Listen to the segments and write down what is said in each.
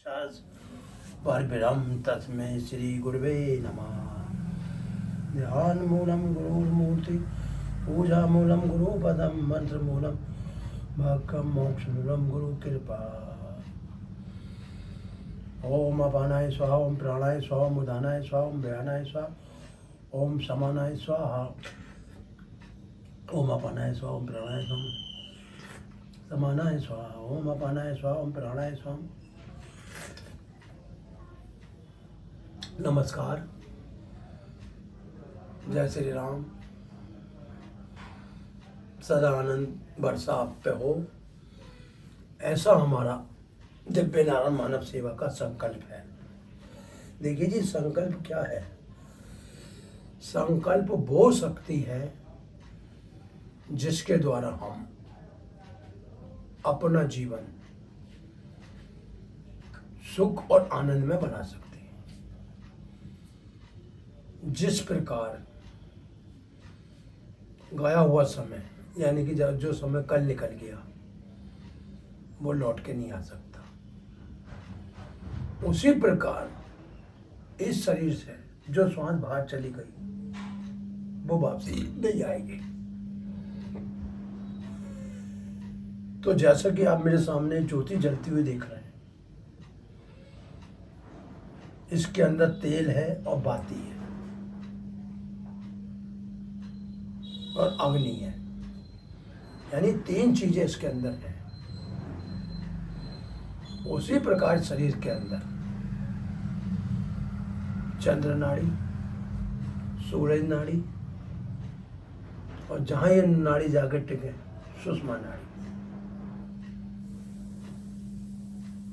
परब्रह्म तस्मै श्री गुरवे नमः। ध्यान मूलम गुरुर्मूर्ति पूजा मूलम गुरुपदम मंत्र मूलम भक्कम मोक्ष मूलम गुरु कृपा। ओम अपानाय स्वाहा, ओम प्राणाय स्वाहा, ओम उदानाय स्वाहा, ओम व्यानाय स्वाहा, ओम समानाय स्वाहा। ओम अपानाय स्वाहा, ओम प्राणाय स्वाहा, समानाय स्वाहा, ओम अपानाय स्वाहा, ओम प्राणाय स्वाहा। नमस्कार, जय श्री राम। सदा आनंद वर्षा आप पे हो, ऐसा हमारा दिव्य नारायण मानव सेवा का संकल्प है। देखिए जी, संकल्प क्या है? संकल्प वो शक्ति है जिसके द्वारा हम अपना जीवन सुख और आनंद में बना सकते हैं। जिस प्रकार गया हुआ समय, यानी कि जो समय कल निकल गया वो लौट के नहीं आ सकता, उसी प्रकार इस शरीर से जो श्वास बाहर चली गई वो वापसी नहीं आएगी। तो जैसा कि आप मेरे सामने ज्योति जलती हुई देख रहे हैं, इसके अंदर तेल है और बाती है और अग्नि है, यानी तीन चीजें इसके अंदर हैं। उसी प्रकार शरीर के अंदर चंद्र नाड़ी, सूरज नाड़ी और जहां ये नाड़ी जाकर टिके सुषमा नाड़ी।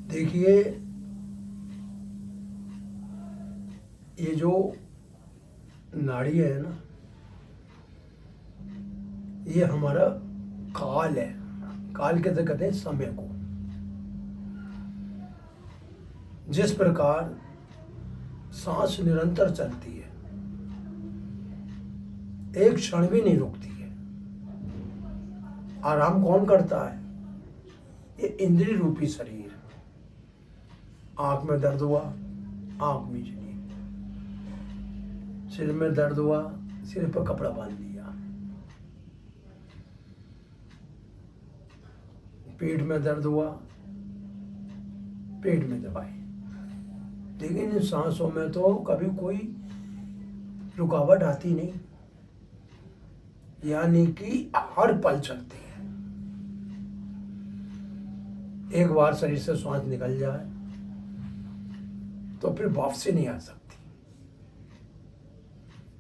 देखिए, ये जो नाड़ी है ना, ये हमारा काल है। काल कैसे कहते हैं? समय को। जिस प्रकार सांस निरंतर चलती है, एक क्षण भी नहीं रुकती है। आराम कौन करता है? ये इंद्रिय रूपी शरीर। आंख में दर्द हुआ, आंख मीच ली। सिर में दर्द हुआ, सिर पर कपड़ा बांध लिया। पेट में दर्द हुआ, पेट में दवाई। लेकिन इन सांसों में तो कभी कोई रुकावट आती नहीं, यानी कि हर पल चलती है। एक बार शरीर से सांस निकल जाए तो फिर वापसी नहीं आ सकती।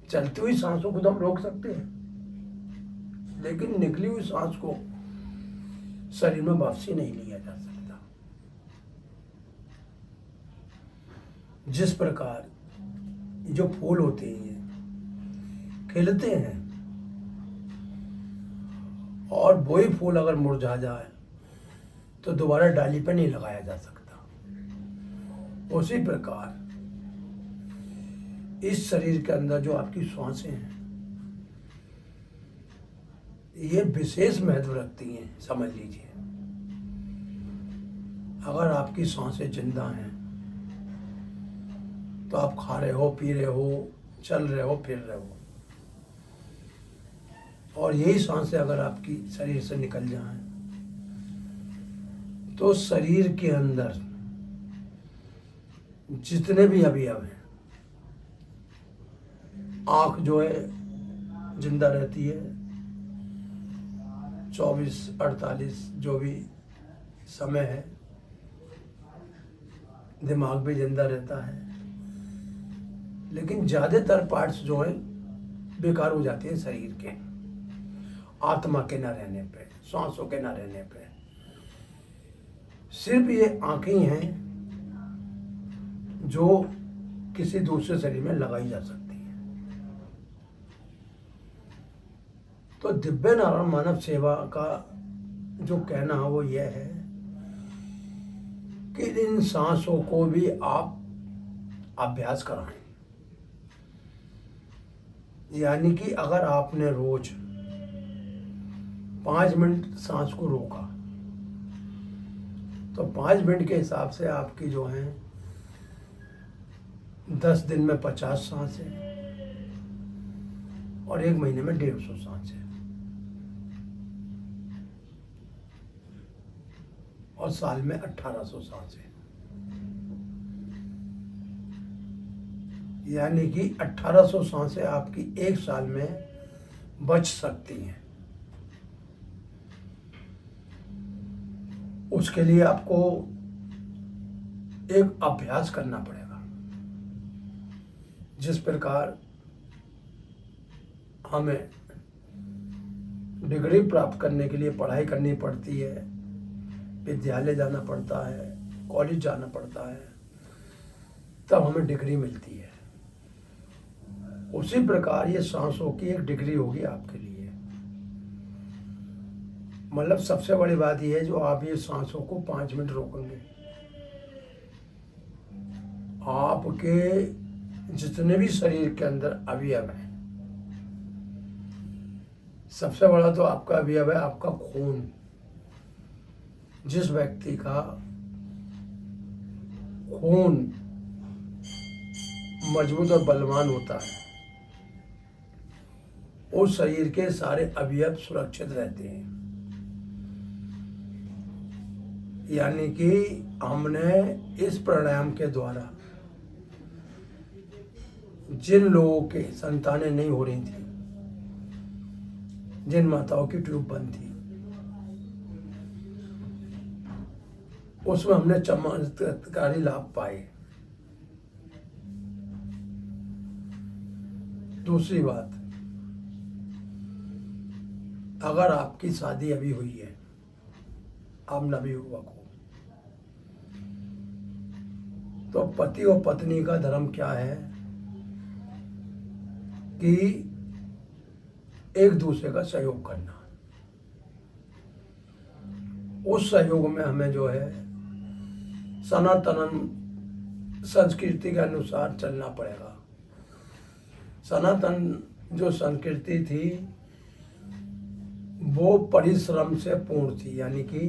चलती हुई सांसों को तो हम रोक सकते हैं, लेकिन निकली हुई सांस को शरीर में वापसी नहीं लिया जा सकता। जिस प्रकार जो फूल होते हैं खिलते हैं और वही फूल अगर मुरझा जाए तो दोबारा डाली पर नहीं लगाया जा सकता, उसी प्रकार इस शरीर के अंदर जो आपकी श्वासें हैं ये विशेष महत्व रखती हैं। समझ लीजिए, अगर आपकी सांसें जिंदा हैं तो आप खा रहे हो, पी रहे हो, चल रहे हो, फिर रहे हो, और यही सांसें अगर आपकी शरीर से निकल जाएं तो शरीर के अंदर जितने भी अवयव हैं, आंख जो है जिंदा रहती है 24-48 जो भी समय है। दिमाग भी जिंदा रहता है, लेकिन ज्यादातर पार्ट्स जो हैं बेकार हो जाते हैं शरीर के, आत्मा के न रहने पे, सांसों के न रहने पे। सिर्फ ये आंखें हैं जो किसी दूसरे शरीर में लगाई जा सकती है। तो दिव्य नारायण मानव सेवा का जो कहना है वो यह है कि इन सांसों को भी आप अभ्यास कराएं। यानी कि अगर आपने रोज 5 मिनट सांस को रोका तो 5 मिनट के हिसाब से आपकी जो है 10 दिन में 50 सांसें और 1 महीने में 150 सांसें और साल में 1800 सांसें, यानी कि 1800 सांसें आपकी 1 साल में बच सकती हैं। उसके लिए आपको एक अभ्यास करना पड़ेगा। जिस प्रकार हमें डिग्री प्राप्त करने के लिए पढ़ाई करनी पड़ती है, विद्यालय जाना पड़ता है, कॉलेज जाना पड़ता है, तब हमें डिग्री मिलती है, उसी प्रकार ये सांसों की एक डिग्री होगी आपके लिए। मतलब सबसे बड़ी बात यह है, जो आप ये सांसों को 5 मिनट रोकेंगे, आपके जितने भी शरीर के अंदर अवयव हैं, सबसे बड़ा तो आपका अवयव है आपका खून। जिस व्यक्ति का खून मजबूत और बलवान होता है, उस शरीर के सारे अवयव सुरक्षित रहते हैं। यानी कि हमने इस प्राणायाम के द्वारा जिन लोगों के संतानें नहीं हो रही थी, जिन माताओं की ट्यूब बंद थी, उसमें हमने चमत्कारी लाभ पाए। दूसरी बात, अगर आपकी शादी अभी हुई है, आप नवयुवक हो, तो पति और पत्नी का धर्म क्या है कि एक दूसरे का सहयोग करना। उस सहयोग में हमें जो है सनातन संस्कृति के अनुसार चलना पड़ेगा। सनातन जो संस्कृति थी वो परिश्रम से पूर्ण थी, यानी कि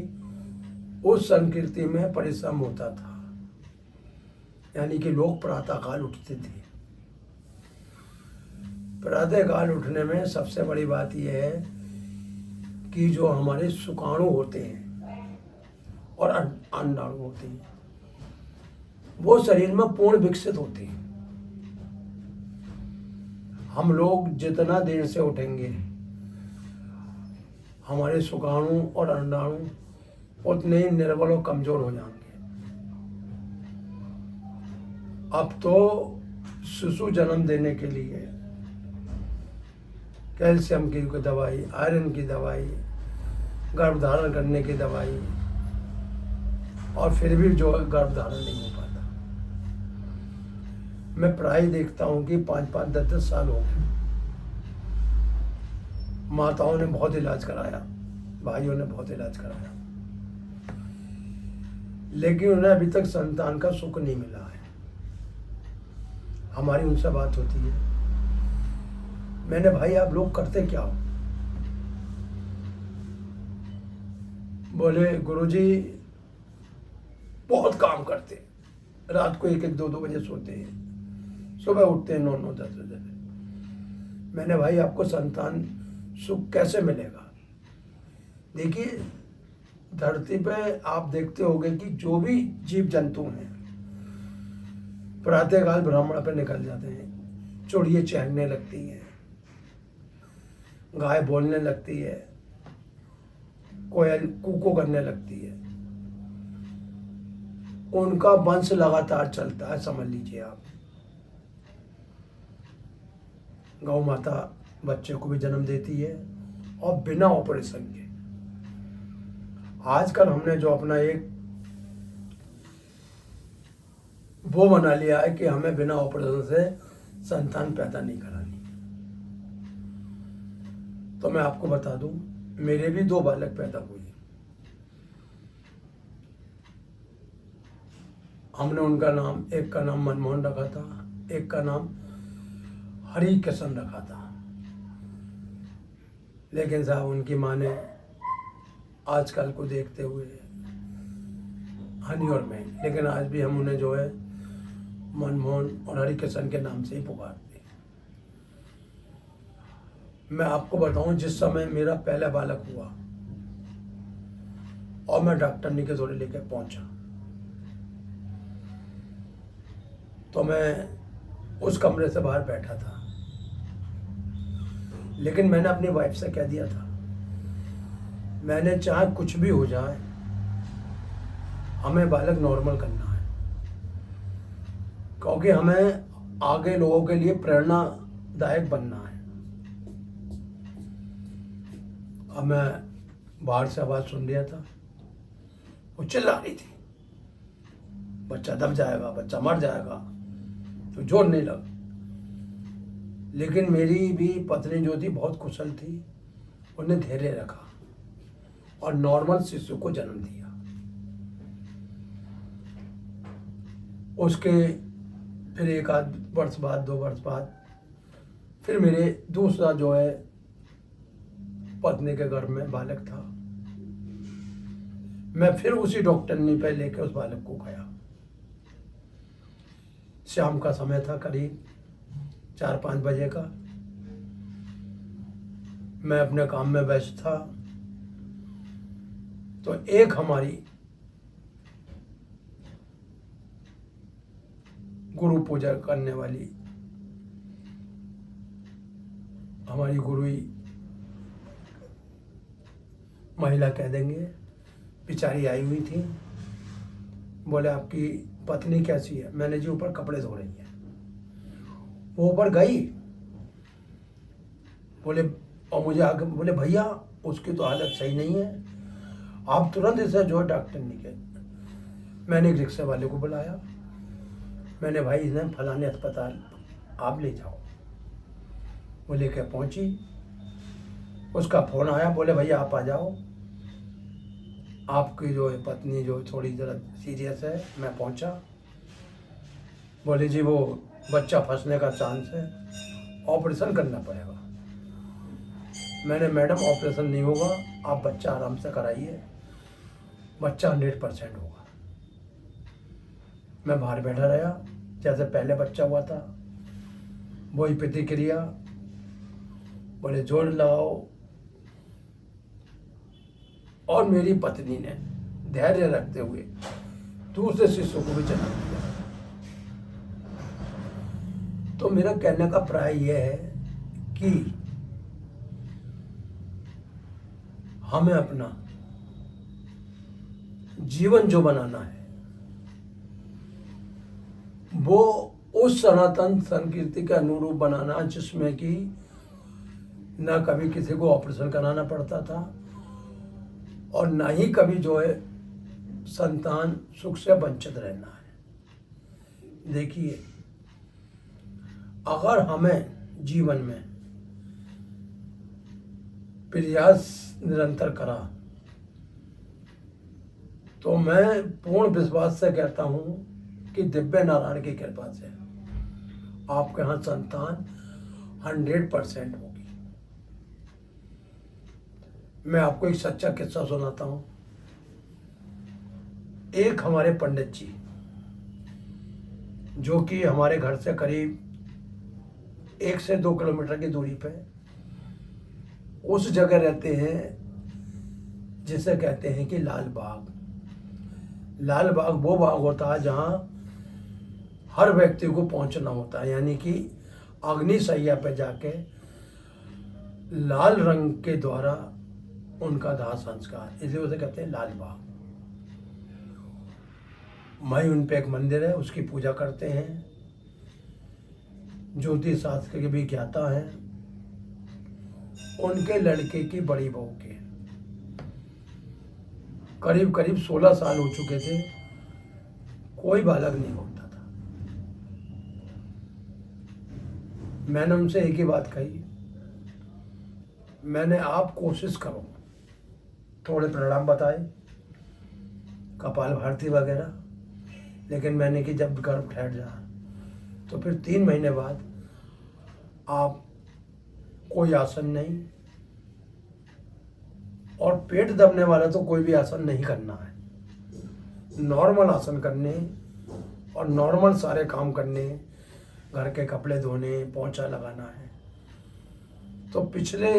उस संस्कृति में परिश्रम होता था, यानी कि लोग प्रातःकाल उठते थे। प्रातःकाल उठने में सबसे बड़ी बात यह है कि जो हमारे शुक्राणु होते हैं और अंडाणु होते हैं, वो शरीर में पूर्ण विकसित होते हैं। हम लोग जितना देर से उठेंगे, हमारे शुक्राणु और अंडाणु उतने ही निर्बल और कमजोर हो जाएंगे। अब तो शिशु जन्म देने के लिए कैल्शियम की दवाई, आयरन की दवाई, गर्भधारण करने की दवाई, और फिर भी जो गर्भधारण नहीं हो पाता। मैं प्राय देखता हूँ कि 5-5, 10-10 साल हो गए, माताओं ने बहुत इलाज कराया, भाइयों ने बहुत इलाज कराया, लेकिन उन्हें अभी तक संतान का सुख नहीं मिला है। हमारी उनसे बात होती है, मैंने भाई आप लोग करते क्या हो? बोले गुरुजी बहुत काम करते, रात को 1-1, 2-2 बजे सोते हैं, सुबह उठते हैं 9-9, 10 बजे। मैंने भाई आपको संतान सुख कैसे मिलेगा? देखिए धरती पे आप देखते होंगे कि जो भी जीव जंतु हैं प्रातःकाल ब्राह्मण पे निकल जाते हैं। चिड़ियाँ चहकने लगती हैं, गाय बोलने लगती है, कोयल कूको करने लगती है, उनका वंश लगातार चलता है। समझ लीजिए आप, गौ माता बच्चे को भी जन्म देती है और बिना ऑपरेशन के। आजकल हमने जो अपना एक वो बना लिया है कि हमें बिना ऑपरेशन से संतान पैदा नहीं करानी। तो मैं आपको बता दूं, मेरे भी 2 बालक पैदा हुए। हमने उनका नाम, एक का नाम मनमोहन रखा था, एक का नाम हरि किशन रखा था। लेकिन साहब उनकी माँ ने आजकल को देखते हुए हनी और मैं, लेकिन आज भी हम उन्हें जो है मनमोहन और हरिकिशन के नाम से ही पुकारते हैं। मैं आपको बताऊं, जिस समय मेरा पहला बालक हुआ और मैं डॉक्टर नी के जोड़े लेकर पहुंचा, तो मैं उस कमरे से बाहर बैठा था, लेकिन मैंने अपनी वाइफ से कह दिया था, मैंने चाहे कुछ भी हो जाए, हमें बालक नॉर्मल करना है, क्योंकि हमें आगे लोगों के लिए प्रेरणादायक बनना है। अब मैं बाहर से आवाज़ सुन लिया था, वो चिल्ला रही थी, बच्चा दब जाएगा, बच्चा मर जाएगा, तो जोर नहीं लगा। लेकिन मेरी भी पत्नी जो थी बहुत कुशल थी, उन्हें धैर्य रखा और नॉर्मल शिशु को जन्म दिया। उसके फिर 1 आध वर्ष बाद, 2 वर्ष बाद, फिर मेरे दूसरा जो है पत्नी के घर में बालक था। मैं फिर उसी डॉक्टरनी पे लेके उस बालक को गया। शाम का समय था, करीब 4-5 बजे का। मैं अपने काम में व्यस्त था, तो एक हमारी गुरु पूजा करने वाली हमारी गुरु महिला कह देंगे, बेचारी आई हुई थी। बोले आपकी पत्नी कैसी है? मैंने जी ऊपर कपड़े धो रही है। वो ऊपर गई, बोले, और मुझे आगे बोले, भैया उसकी तो हालत सही नहीं है, आप तुरंत इसे जो है डॉक्टर नहीं के। मैंने एक रिक्शे वाले को बुलाया, मैंने, भाई इन्हें फलाने अस्पताल आप ले जाओ। वो लेके पहुंची, उसका फ़ोन आया, बोले भैया आप आ जाओ, आपकी जो है पत्नी जो थोड़ी ज़रा सीरियस है। मैं पहुंचा, बोले जी वो बच्चा फंसने का चांस है, ऑपरेशन करना पड़ेगा। मैंने, मैडम ऑपरेशन नहीं होगा, आप बच्चा आराम से कराइए, बच्चा 100% होगा। मैं बाहर बैठा रहा, जैसे पहले बच्चा हुआ था वही प्रतिक्रिया। बोले जोड़ लाओ, और मेरी पत्नी ने धैर्य रखते हुए दूसरे शिशु को भी जन्म दिया। तो मेरा कहने का प्राय यह है कि हमें अपना जीवन जो बनाना है वो उस सनातन संस्कृति के अनुरूप बनाना, जिसमें कि न कभी किसी को ऑपरेशन कराना पड़ता था और ना ही कभी जो है संतान सुख से वंचित रहना है। देखिए, अगर हमें जीवन में प्रयास निरंतर करा, तो मैं पूर्ण विश्वास से कहता हूं कि दिव्य नारायण की कृपा से आपके यहाँ संतान 100% होगी। मैं आपको एक सच्चा किस्सा सुनाता हूं। एक हमारे पंडित जी, जो कि हमारे घर से करीब 1 से 2 किलोमीटर की दूरी पे उस जगह रहते हैं जिसे कहते हैं कि लाल बाग। लाल बाग वो बाग होता है जहाँ हर व्यक्ति को पहुंचना होता है, यानी कि अग्निशैया पे जाके लाल रंग के द्वारा उनका दाह संस्कार, इसलिए उसे कहते हैं लाल बाग। वहीं उन पे एक मंदिर है, उसकी पूजा करते हैं। ज्योतिष शास्त्र के भी ज्ञाता हैं। उनके लड़के की बड़ी बहू के करीब करीब 16 साल हो चुके थे, कोई बालक नहीं होता था। मैंने उनसे एक ही बात कही, मैंने, आप कोशिश करो, थोड़े प्रणाम बताए, कपाल भारती वगैरह, लेकिन मैंने कि जब गर्भ ठहर जा तो फिर 3 महीने बाद आप कोई आसन नहीं, और पेट दबने वाला तो कोई भी आसन नहीं करना है। नॉर्मल आसन करने और नॉर्मल सारे काम करने, घर के कपड़े धोने, पोंछा लगाना है। तो पिछले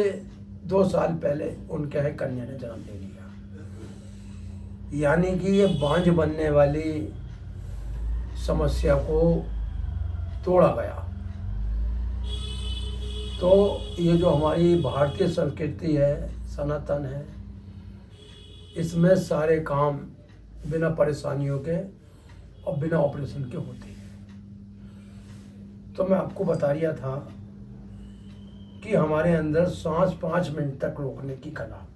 2 साल पहले उनके है कन्या ने जन्म ले लिया, यानी कि ये बांझ बनने वाली समस्या को तोड़ा गया। तो ये जो हमारी भारतीय संस्कृति है, सनातन है, इसमें सारे काम बिना परेशानियों के और बिना ऑपरेशन के होते हैं। तो मैं आपको बता रहा था कि हमारे अंदर सांस 5 मिनट तक रोकने की कला,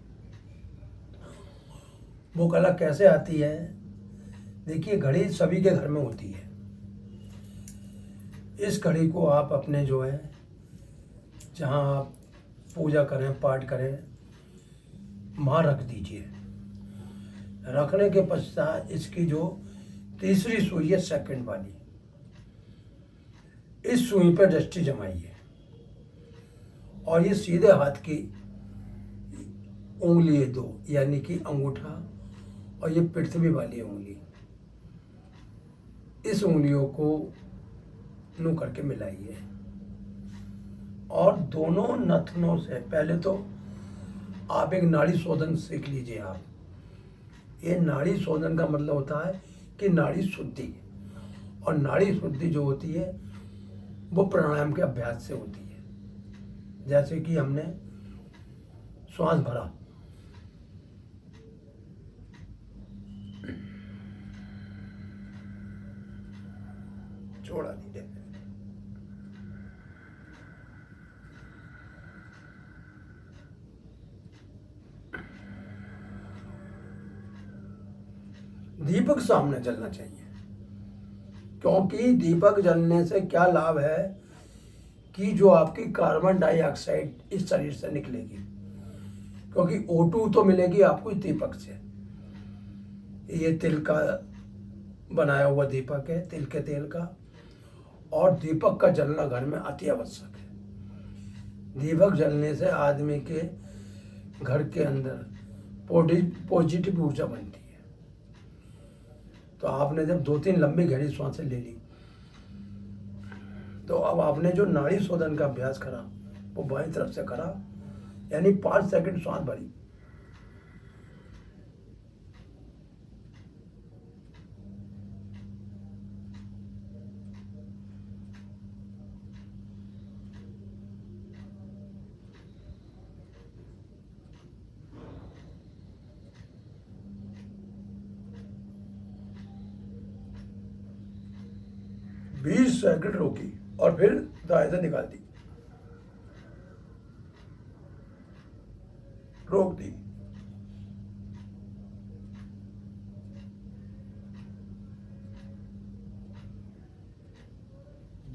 वो कला कैसे आती है? देखिए, घड़ी सभी के घर में होती है। इस घड़ी को आप अपने जो है, जहाँ आप पूजा करें, पाठ करें, वहाँ रख दीजिए। रखने के पश्चात इसकी जो तीसरी सुई है, सेकंड वाली, इस सुई पर दृष्टि जमाइए और ये सीधे हाथ की उंगली 2, यानी कि अंगूठा और ये पृथ्वी वाली उंगली, इस उंगलियों को नु करके मिलाइए और दोनों नथनों से पहले तो आप एक नाड़ी शोधन सीख लीजिए। आप ये नाड़ी शोधन का मतलब होता है कि नाड़ी शुद्धि, और नाड़ी शुद्धि जो होती है वो प्राणायाम के अभ्यास से होती है। जैसे कि हमने श्वास भरा, छोड़ा दीजिए, दीपक सामने जलना चाहिए, क्योंकि दीपक जलने से क्या लाभ है कि जो आपकी कार्बन डाइऑक्साइड इस शरीर से निकलेगी, क्योंकि O2 तो मिलेगी आपको इस दीपक से। ये तिल का बनाया हुआ दीपक है, तिल के तेल का, और दीपक का जलना घर में अति आवश्यक है। दीपक जलने से आदमी के घर के अंदर पॉजिटिव ऊर्जा बनती है। तो आपने जब 2-3 लंबी गहरी सांसें ले ली, तो अब आपने जो नाड़ी शोधन का अभ्यास करा वो बाईं तरफ से करा, यानी 5 सेकंड सांस भरी, बीस सेकंड रोकी और फिर दाएं से निकाल दी, रोक दी,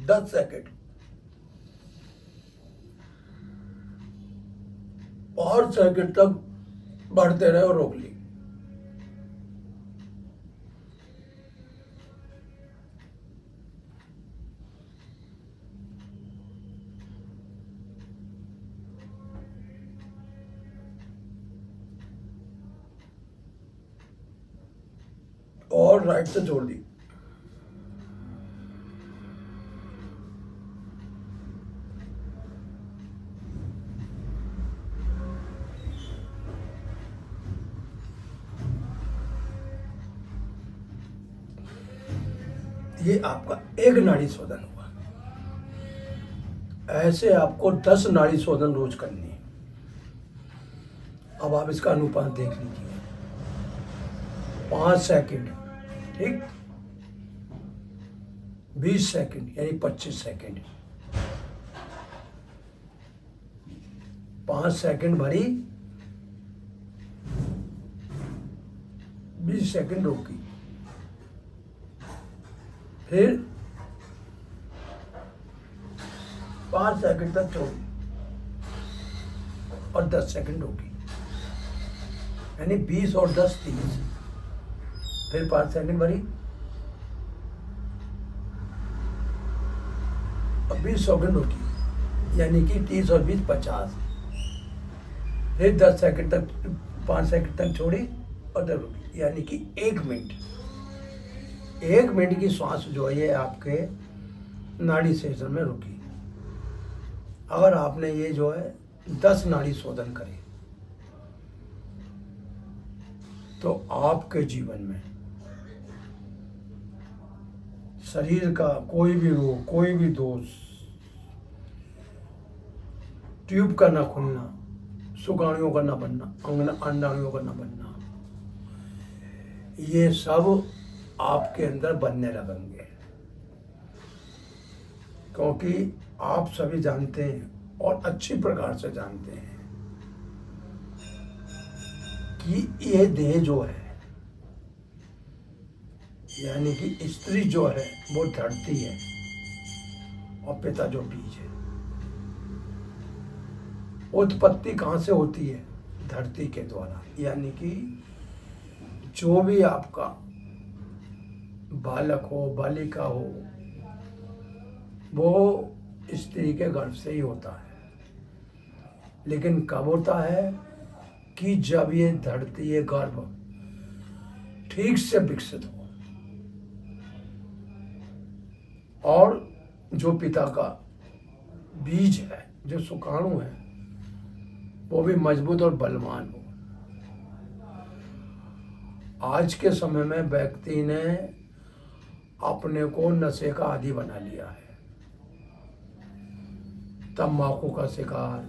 दस सेकंड, 5 सेकंड तक बढ़ते रहे और रोक ली। और राइट से छोड़ दी। ये आपका एक नाड़ी शोधन हुआ। ऐसे आपको 10 नाड़ी शोधन रोज करनी है। अब आप इसका अनुपात देख लीजिए, 5 सेकंड, ठीक, 20 सेकंड यानी 25 सेकंड, 5 सेकंड भरी, 20 सेकंड रोकी, फिर 5 सेकंड तक छोड़ी और 10 सेकंड रोकी, यानी 20 और 10 30, फिर 5 सेकंड भरी और 20 सेकंड रोकी, यानी कि 30 और 20 50, फिर 10 सेकंड तक, 5 सेकंड तक छोड़ी और 10 रोकी, यानी कि 1 मिनट। 1 मिनट की सांस जो है ये आपके नाड़ी सेशन में रुकी। अगर आपने ये जो है 10 नाड़ी शोधन करे तो आपके जीवन में शरीर का कोई भी रोग, कोई भी दोष, ट्यूब का ना खुलना, सुगाणियों का ना बनना, अंडाणुओं का ना बनना, ये सब आपके अंदर बनने लगेंगे। क्योंकि आप सभी जानते हैं और अच्छी प्रकार से जानते हैं कि ये देह जो है, यानी कि स्त्री जो है वो धरती है और पिता जो बीज है। उत्पत्ति कहाँ से होती है? धरती के द्वारा। यानी कि जो भी आपका बालक हो, बालिका हो, वो स्त्री के गर्भ से ही होता है। लेकिन कब होता है? कि जब ये धरती, ये गर्भ ठीक से विकसित हो और जो पिता का बीज है, जो शुक्राणु है, वो भी मजबूत और बलवान हो। आज के समय में व्यक्ति ने अपने को नशे का आदी बना लिया है। तंबाकू का शिकार,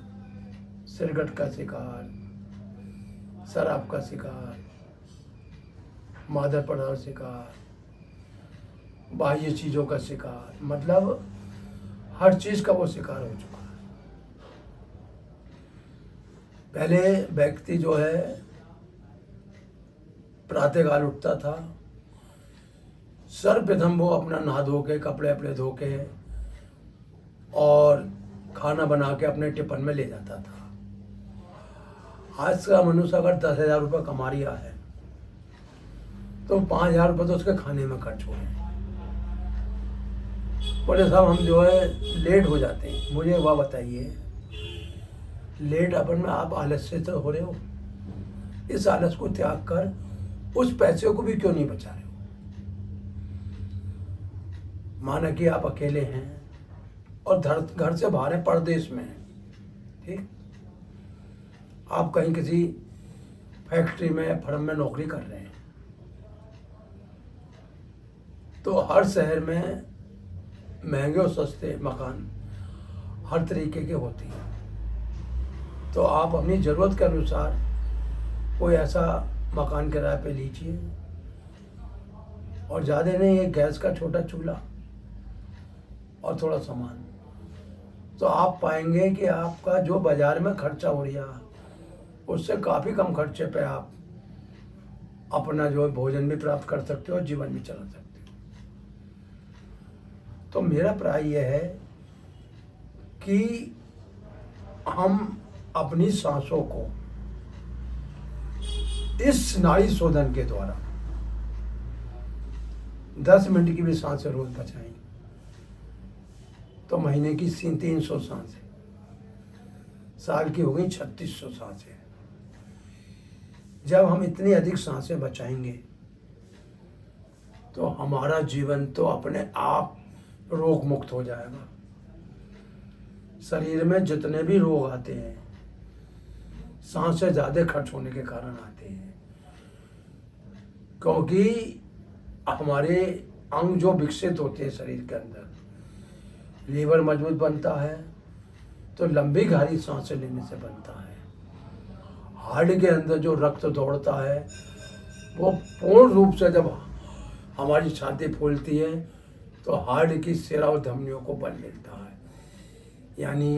सिगरेट का शिकार, शराब का शिकार, मादक पदार्थ शिकार, बाह्य चीज़ों का शिकार, मतलब हर चीज़ का वो शिकार हो चुका है। पहले व्यक्ति जो है प्रातःकाल उठता था, सर्वप्रथम वो अपना नहा धो के, कपड़े अपने धो के और खाना बना के अपने टिफिन में ले जाता था। आज का मनुष्य अगर 10,000 रुपये कमा रहा है तो 5,000 रुपये तो उसके खाने में खर्च हो रहे हैं। बोले साहब हम जो है लेट हो जाते हैं। मुझे वह बताइए, लेट अपन में आप आलस से तो हो रहे हो, इस आलस को त्याग कर उस पैसे को भी क्यों नहीं बचा रहे हो? माना कि आप अकेले हैं और घर से बाहर है, परदेश में है, ठीक, आप कहीं किसी फैक्ट्री में, फर्म में नौकरी कर रहे हैं, तो हर शहर में महंगे और सस्ते मकान हर तरीके के होते हैं। तो आप अपनी ज़रूरत के अनुसार कोई ऐसा मकान किराए पे लीजिए, और ज़्यादा नहीं, एक गैस का छोटा चूल्हा और थोड़ा सामान, तो आप पाएंगे कि आपका जो बाज़ार में खर्चा हो रहा है उससे काफ़ी कम खर्चे पे आप अपना जो है भोजन भी प्राप्त कर सकते हो और जीवन भी चला सकते हो। तो मेरा प्राय यह है कि हम अपनी सांसों को इस नाड़ी शोधन के द्वारा 10 मिनट की भी सांसें रोज बचाएं तो महीने की 300 सांसें, साल की हो गई 3600 सांसें। जब हम इतनी अधिक सांसें बचाएंगे तो हमारा जीवन तो अपने आप रोग मुक्त हो जाएगा। शरीर में जितने भी रोग आते हैं सांसें ज़्यादा खर्च होने के कारण आते हैं, क्योंकि हमारे अंग जो विकसित होते हैं शरीर के अंदर, लीवर मजबूत बनता है तो लंबी गहरी सांसें लेने से बनता है। हार्ट के अंदर जो रक्त दौड़ता है वो पूर्ण रूप से जब हमारी छाती फूलती है तो हार्ट की सिरा और धमनियों को बल मिलता है। यानी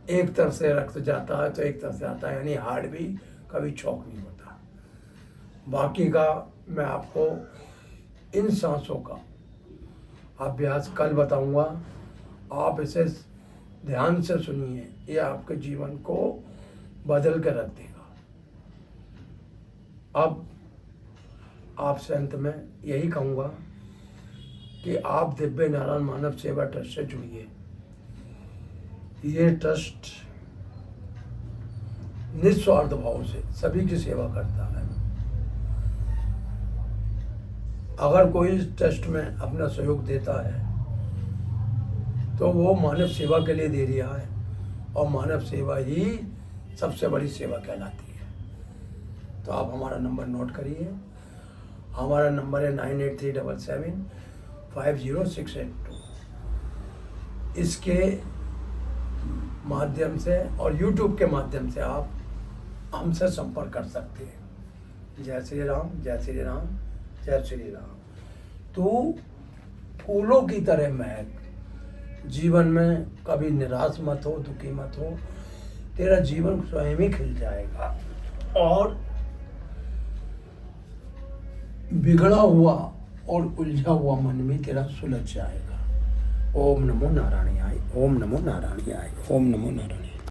एक तरफ से रक्त जाता है तो एक तरफ से आता है, यानी हार्ट भी कभी चौक नहीं होता। बाकी का मैं आपको इन सांसों का अभ्यास कल बताऊंगा, आप इसे ध्यान से सुनिए, ये आपके जीवन को बदल कर रख देगा। अब आपसे अंत में यही कहूँगा कि आप दिव्य नारायण मानव सेवा ट्रस्ट से जुड़िए। ये ट्रस्ट निस्वार्थ भाव से सभी की सेवा करता है। अगर कोई इस टेस्ट में अपना सहयोग देता है तो वो मानव सेवा के लिए दे रहा है, और मानव सेवा ही सबसे बड़ी सेवा कहलाती है। तो आप हमारा नंबर नोट करिए। हमारा नंबर है 9837750682। इसके माध्यम से और YouTube के माध्यम से आप हमसे संपर्क कर सकते हैं। जय श्री राम, जय श्री राम, जय श्री राम। तू फूलों की तरह महक, जीवन में कभी निराश मत हो, दुखी मत हो, तेरा जीवन स्वयं ही खिल जाएगा और बिगड़ा हुआ और उलझा हुआ मन भी तेरा सुलझ जाएगा। ओम नमो नारायणाय, ओम नमो नारायणाय, ओम नमो नारायणाय।